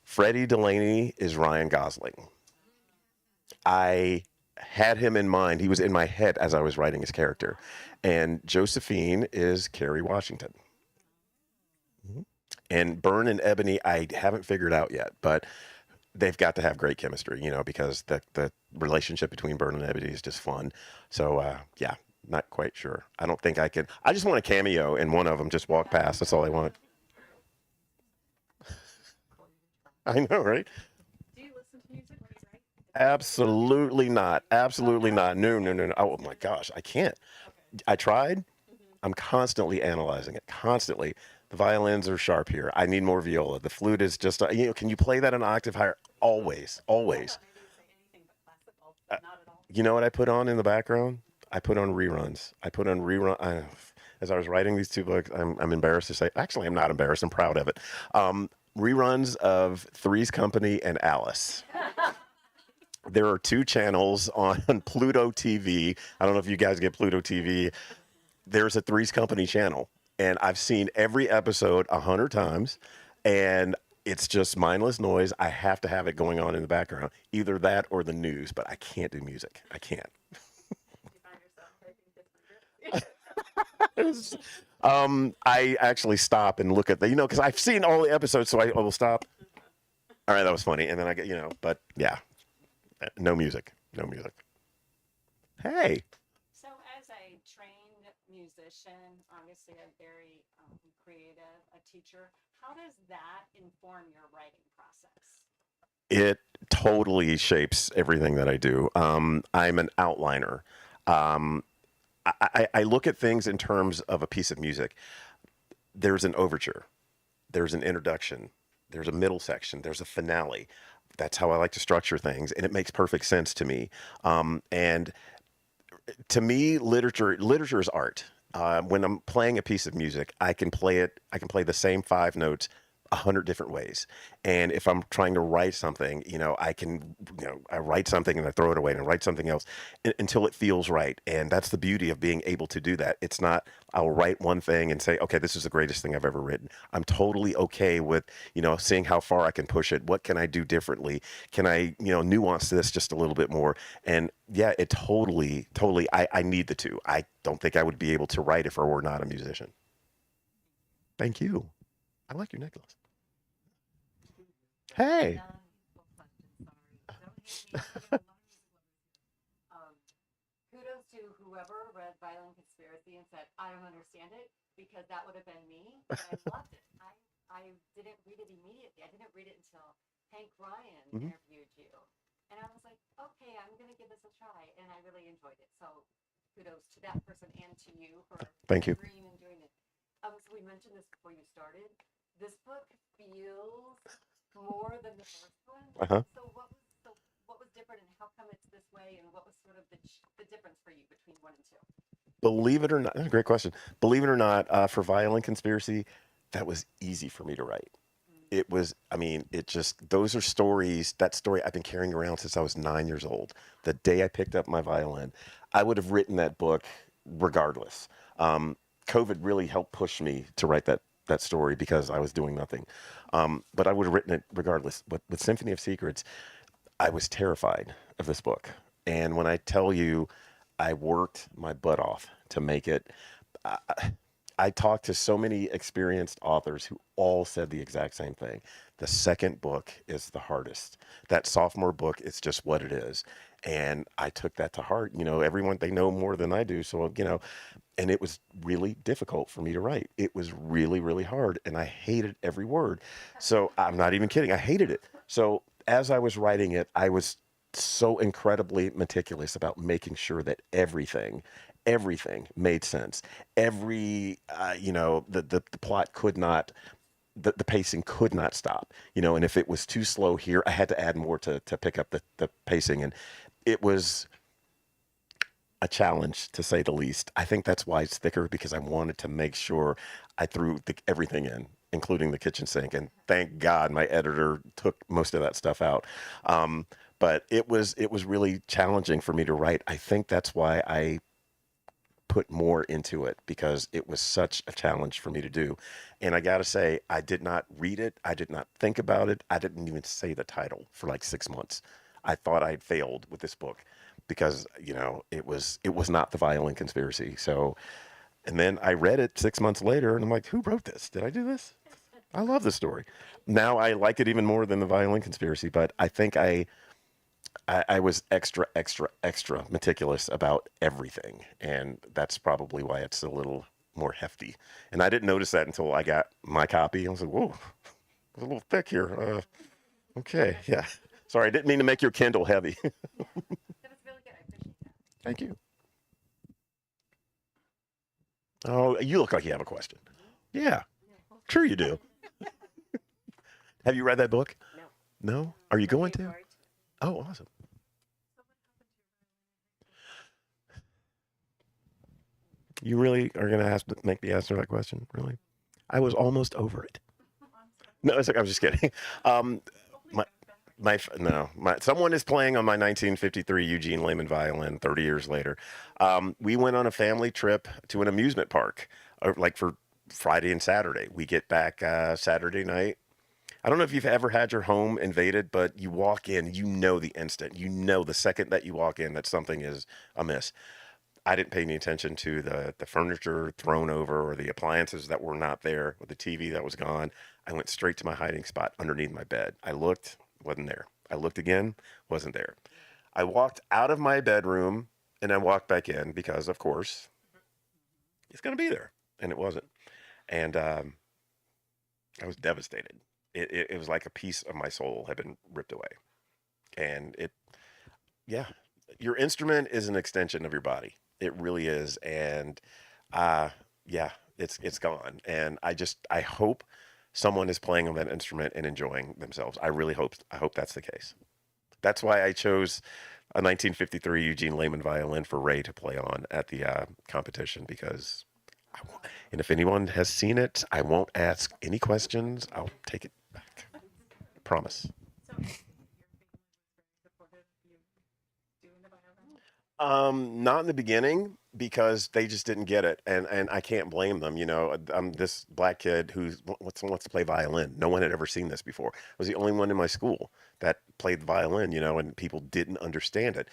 Freddie Delaney is Ryan Gosling. I had him in mind. He was in my head as I was writing his character. And Josephine is Kerry Washington. And Byrne and Ebony, I haven't figured out yet, but they've got to have great chemistry, you know, because the relationship between Byrne and Ebony is just fun. So, yeah, not quite sure. I don't think I can. I just want a cameo in one of them, just walk past. That's all I want. I know, right? Do you listen to music when you write? Absolutely not. Absolutely not. No. Oh, my gosh, I can't. I tried. I'm constantly analyzing it, constantly. The violins are sharp here. I need more viola. The flute is just, can you play that an octave higher? Always. I thought maybe you say anything but classical, but not at all. You know what I put on in the background? I put on reruns. As I was writing these two books, I'm embarrassed to say, actually, I'm not embarrassed. I'm proud of it. Reruns of Three's Company and Alice. There are 2 channels on Pluto TV. I don't know if you guys get Pluto TV. There's a Three's Company channel, and I've seen every episode 100 times, and it's just mindless noise. I have to have it going on in the background, either that or the news, but I can't do music. I can't. You find yourself typing different. I actually stop and look at because I've seen all the episodes, so I will stop. All right, that was funny, and then I get, but yeah, no music. Hey. So as a trained musician, obviously a very creative, a teacher, how does that inform your writing process? It totally shapes everything that I do. I'm an outliner. I look at things in terms of a piece of music. There's an overture. There's an introduction. There's a middle section. There's a finale. That's how I like to structure things, and it makes perfect sense to me. And to me, literature is art. When I'm playing a piece of music, I can play the same 5 notes 100 different ways. And if I'm trying to write something, I write something and I throw it away and I write something else until it feels right. And that's the beauty of being able to do that. It's not, I'll write one thing and say, okay, this is the greatest thing I've ever written. I'm totally okay with, seeing how far I can push it. What can I do differently? Can I, nuance this just a little bit more? And yeah, it totally, I need the two. I don't think I would be able to write if I were not a musician. Thank you. I like your necklace. Hey. Kudos to whoever read Violin Conspiracy and said, I don't understand it, because that would have been me. But I loved it. I didn't read it immediately. I didn't read it until Hank Ryan interviewed you. And I was like, okay, I'm going to give this a try. And I really enjoyed it. So kudos to that person and to you for Thank you. agreeing and doing it. So we mentioned this before you started. This book feels more than the first one. Uh-huh. So what was different, and how come it's this way, and what was sort of the difference for you between 1 and 2? Believe it or not, that's a great question. Believe it or not, for Violin Conspiracy, that was easy for me to write. It was, those are stories, that story I've been carrying around since I was 9 years old. The day I picked up my violin, I would have written that book regardless. COVID really helped push me to write that story because I was doing nothing. But I would have written it regardless. But with Symphony of Secrets, I was terrified of this book. And when I tell you, I worked my butt off to make it. I talked to so many experienced authors who all said the exact same thing. The second book is the hardest. That sophomore book is just what it is. And I took that to heart. Everyone, they know more than I do. So, and it was really difficult for me to write. It was really, really hard. And I hated every word. So I'm not even kidding. I hated it. So as I was writing it, I was so incredibly meticulous about making sure that everything made sense. The plot could not, the pacing could not stop, and if it was too slow here, I had to add more to pick up the pacing. And it was a challenge, to say the least. I think that's why it's thicker, because I wanted to make sure I threw everything in, including the kitchen sink. And thank God my editor took most of that stuff out. But it was really challenging for me to write. I think that's why I put more into it, because it was such a challenge for me to do. And I got to say, I did not read it. I did not think about it. I didn't even say the title for like 6 months. I thought I'd failed with this book because, it was not the Violin Conspiracy. So, and then I read it 6 months later and I'm like, who wrote this? Did I do this? I love this story. Now I like it even more than the Violin Conspiracy, but I think I was extra meticulous about everything. And that's probably why it's a little more hefty. And I didn't notice that until I got my copy. I was like, whoa, it's a little thick here. Okay, yeah. Sorry, I didn't mean to make your Kindle heavy. That was really good. I appreciate that. Thank you. Oh, you look like you have a question. Yeah, sure you do. Have you read that book? No. No? Are you going Looking to? forward Oh, awesome. You really are going to make me answer that question? Really? I was almost over it. No, it's like, I'm just kidding. Someone is playing on my 1953 Eugene Lehman violin 30 years later. We went on a family trip to an amusement park, like for Friday and Saturday. We get back Saturday night. I don't know if you've ever had your home invaded, but you walk in, the instant, the second that you walk in that something is amiss. I didn't pay any attention to the furniture thrown over or the appliances that were not there, or the TV that was gone. I went straight to my hiding spot underneath my bed. I looked, wasn't there. I looked again, wasn't there. I walked out of my bedroom and I walked back in because, of course, it's going to be there. And it wasn't. And I was devastated. It was like a piece of my soul had been ripped away. And your instrument is an extension of your body. It really is. And it's gone. And I hope someone is playing on that instrument and enjoying themselves. I hope that's the case. That's why I chose a 1953 Eugene Lehman violin for Ray to play on at the competition, because And if anyone has seen it, I won't ask any questions. I'll take it back. Promise. Not in the beginning because they just didn't get it, and I can't blame them. I'm this black kid who wants to play violin. No one had ever seen this before. I was the only one in my school that played the violin, and people didn't understand it.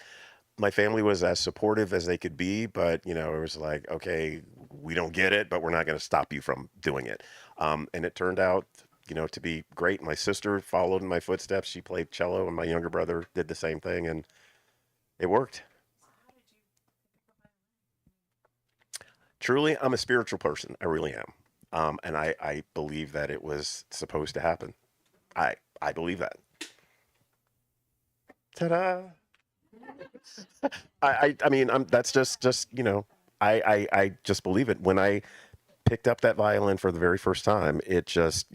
My family was as supportive as they could be, but it was like, okay, we don't get it, but we're not going to stop you from doing it. And it turned out, to be great. My sister followed in my footsteps. She played cello, and my younger brother did the same thing, and it worked. Truly, I'm a spiritual person. I really am. And I believe that it was supposed to happen. I believe that. Ta-da! I mean, that's just I just believe it. When I picked up that violin for the very first time, it just,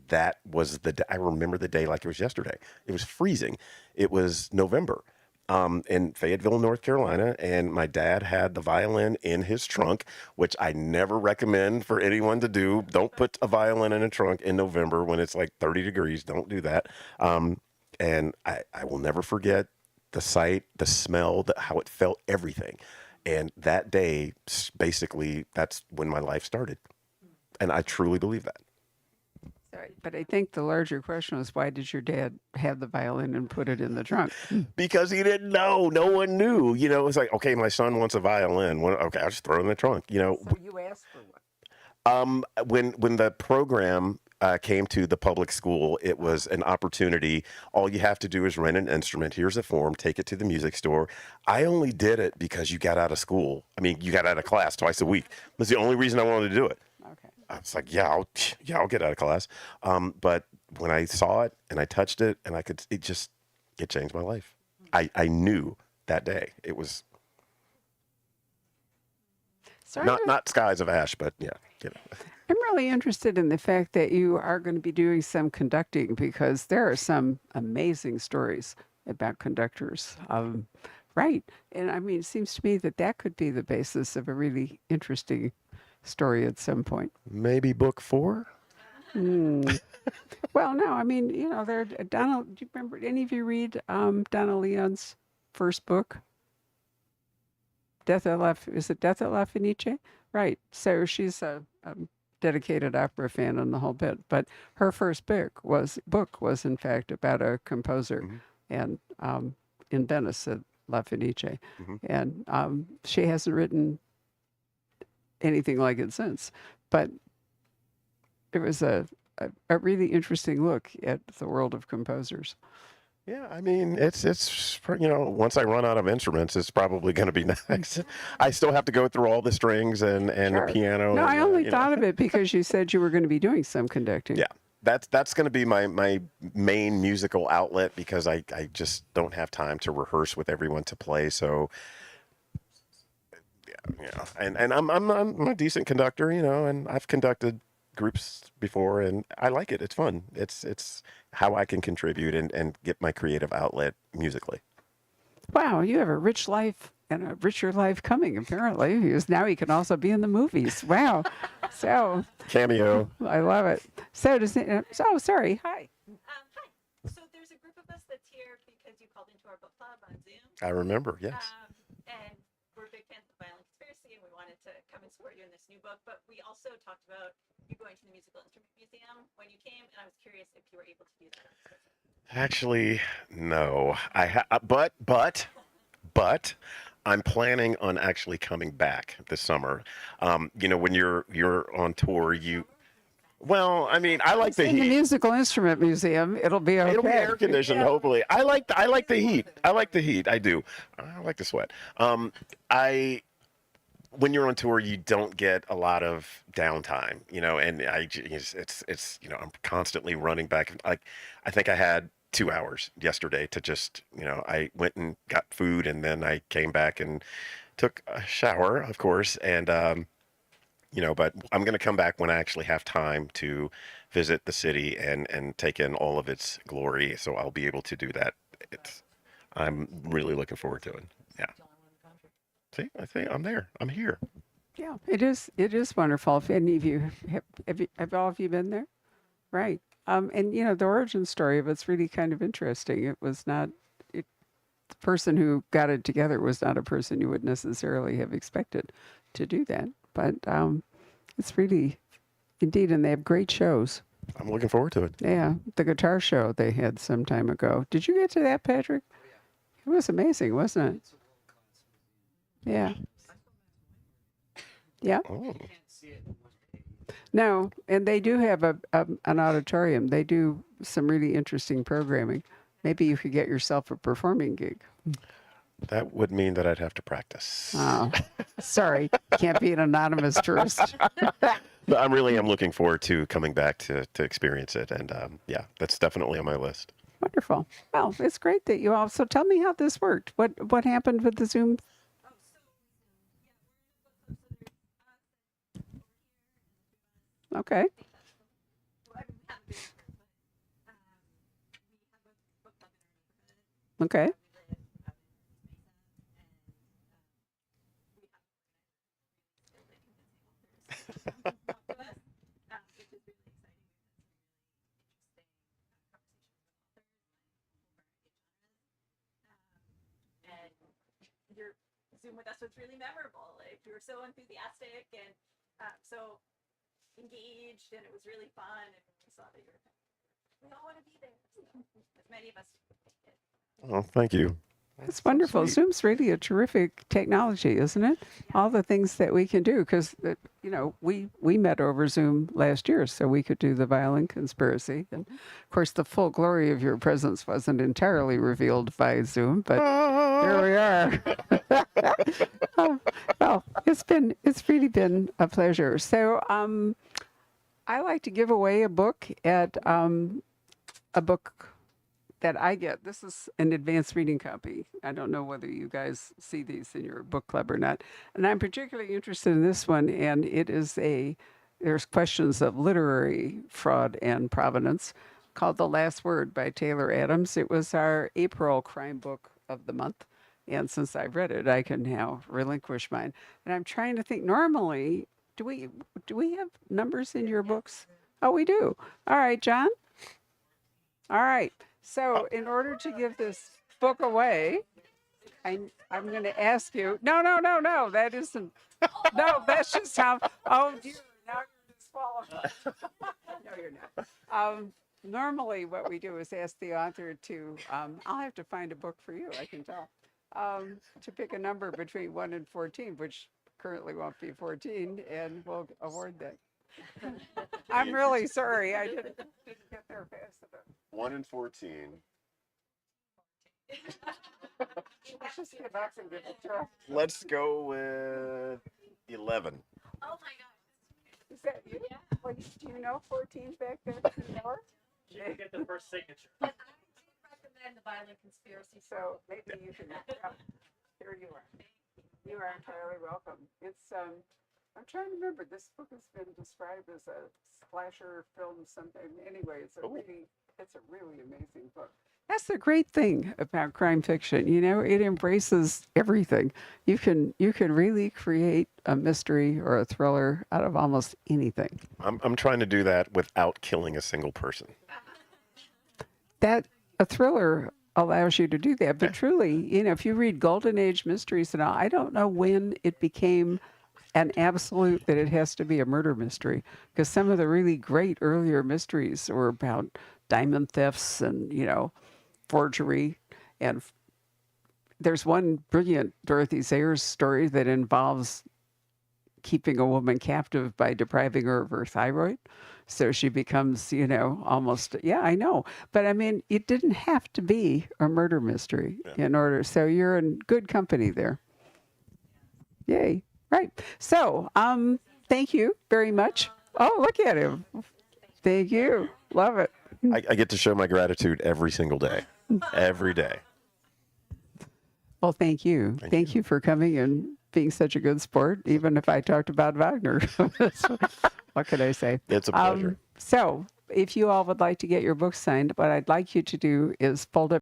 that was I remember the day like it was yesterday. It was freezing. It was November. In Fayetteville, North Carolina, and my dad had the violin in his trunk, which I never recommend for anyone to do. Don't put a violin in a trunk in November when it's like 30 degrees. Don't do that. And I will never forget the sight, the smell, how it felt, everything. And that day, basically, that's when my life started. And I truly believe that. Sorry, but I think the larger question was, why did your dad have the violin and put it in the trunk? Because he didn't know. No one knew. It was like, okay, my son wants a violin. Well, okay, I'll just throw it in the trunk. So you asked for one. When the program came to the public school, it was an opportunity. All you have to do is rent an instrument. Here's a form. Take it to the music store. I only did it because you got out of school. I mean, you got out of class twice a week. That's the only reason I wanted to do it. Okay. I was like, I'll get out of class. But when I saw it and I touched it and it changed my life. I knew that day. It was Sorry, not skies of ash, but yeah. I'm really interested in the fact that you are going to be doing some conducting because there are some amazing stories about conductors. Right. And I mean, it seems to me that could be the basis of a really interesting story at some point. Maybe book 4? Well, no, I mean, Donald, do you remember, any of you read Donna Leon's first book? Is it Death at La Fenice? Right. So she's a dedicated opera fan and the whole bit. But her first book was in fact about a composer and in Venice at La Fenice. And she hasn't written anything like it since. But it was a really interesting look at the world of composers. Yeah, I mean, it's once I run out of instruments, it's probably going to be next. I still have to go through all the strings and Sure. the piano. No, and, I only thought of it because you said you were going to be doing some conducting. Yeah, that's going to be my main musical outlet because I just don't have time to rehearse with everyone to play. So yeah, and I'm a decent conductor, and I've conducted groups before and I like it. It's fun. It's how I can contribute and get my creative outlet musically. Wow, you have a rich life and a richer life coming, apparently, because now he can also be in the movies. Wow. So Cameo. I love it. So sorry. Hi. Hi. So there's a group of us that's here because you called into our book club on Zoom. I remember, yes. And we're big fans of Violin Conspiracy, and we wanted to come and support you in this new book. But we also talked about you going to the Musical Instrument Museum when you came, and I was curious if you were able to do that. Actually, no. But I'm planning on actually coming back this summer. When you're on tour, well, I mean, I like the In the heat. Musical Instrument Museum, it'll be okay. It'll be air conditioned, hopefully. I like the heat. I like the heat. I do. I like the sweat. When you're on tour, you don't get a lot of downtime, and I'm constantly running back. Like, I think I had 2 hours yesterday to just, I went and got food and then I came back and took a shower, of course. And, but I'm going to come back when I actually have time to visit the city and take in all of its glory. So I'll be able to do that. I'm really looking forward to it. Yeah. See, I think I'm there. I'm here. Yeah, it is. It is wonderful. If any of you have all of you been there? Right. And the origin story of it's really kind of interesting. It was not the person who got it together was not a person you would necessarily have expected to do that. But it's really indeed, and they have great shows. I'm looking forward to it. Yeah, the guitar show they had some time ago. Did you get to that, Patrick? It was amazing, wasn't it? Yeah. Yeah. Oh. No, and they do have an auditorium. They do some really interesting programming. Maybe you could get yourself a performing gig. That would mean that I'd have to practice. Oh, sorry, can't be an anonymous tourist. But I'm looking forward to coming back to experience it. And yeah, that's definitely on my list. Wonderful. Well, it's great that you all. So tell me how this worked. What happened with the Zoom? Okay. Okay. Your Zoom with us was really memorable. Like you were so enthusiastic and so engaged, and it was really fun. And we saw that we all want to be there. So, as many of us did. Oh, thank you. It's wonderful. Zoom's really a terrific technology, isn't it? All the things that we can do, because we met over Zoom last year, so we could do the Violin Conspiracy. And of course, the full glory of your presence wasn't entirely revealed by Zoom, but here we are. Well, it's really been a pleasure. So I like to give away a book at a book that I get. This is an advanced reading copy. I don't know whether you guys see these in your book club or not. And I'm particularly interested in this one, and it is there's questions of literary fraud and provenance, called The Last Word by Taylor Adams. It was our April crime book of the month. And since I've read it, I can now relinquish mine. And I'm trying to think, normally, do we have numbers in your books? Oh, we do. All right, John. All right. So in order to give this book away, I'm going to ask you. No. That isn't. No, that's just how. Oh dear, now you're disqualified. No, you're not. Normally, what we do is ask the author to. I'll have to find a book for you. I can tell. To pick a number between 1 and 14, which currently won't be 14, and we'll award that. I'm really sorry. I didn't get there fast enough. 1 and 14. Let's just give up and give it to her. Let's go with 11. Oh my gosh. Is that you? Yeah. Well, do you know 14 back there? You can get the first signature. But I did recommend the Violin Conspiracy. So maybe you can. Here you are. You are entirely welcome. It's I'm trying to remember. This book has been described as a slasher film. Something. Anyway, it's a really amazing book. That's the great thing about crime fiction. It embraces everything. You can really create a mystery or a thriller out of almost anything. I'm trying to do that without killing a single person. That a thriller allows you to do that. But truly, if you read Golden Age mysteries and all, I don't know when it became an absolute that it has to be a murder mystery, because some of the really great earlier mysteries were about diamond thefts and, forgery. And there's one brilliant Dorothy Sayers story that involves keeping a woman captive by depriving her of her thyroid. So she becomes, almost, yeah, I know. But I mean, it didn't have to be a murder mystery in order. So you're in good company there. Yay. Right. So, thank you very much. Oh, look at him. Thank you. Love it. I get to show my gratitude every single day. Every day. Well, thank you. Thank you for coming and being such a good sport, even if I talked about Wagner. What could I say? It's a pleasure. So if you all would like to get your book signed, what I'd like you to do is fold up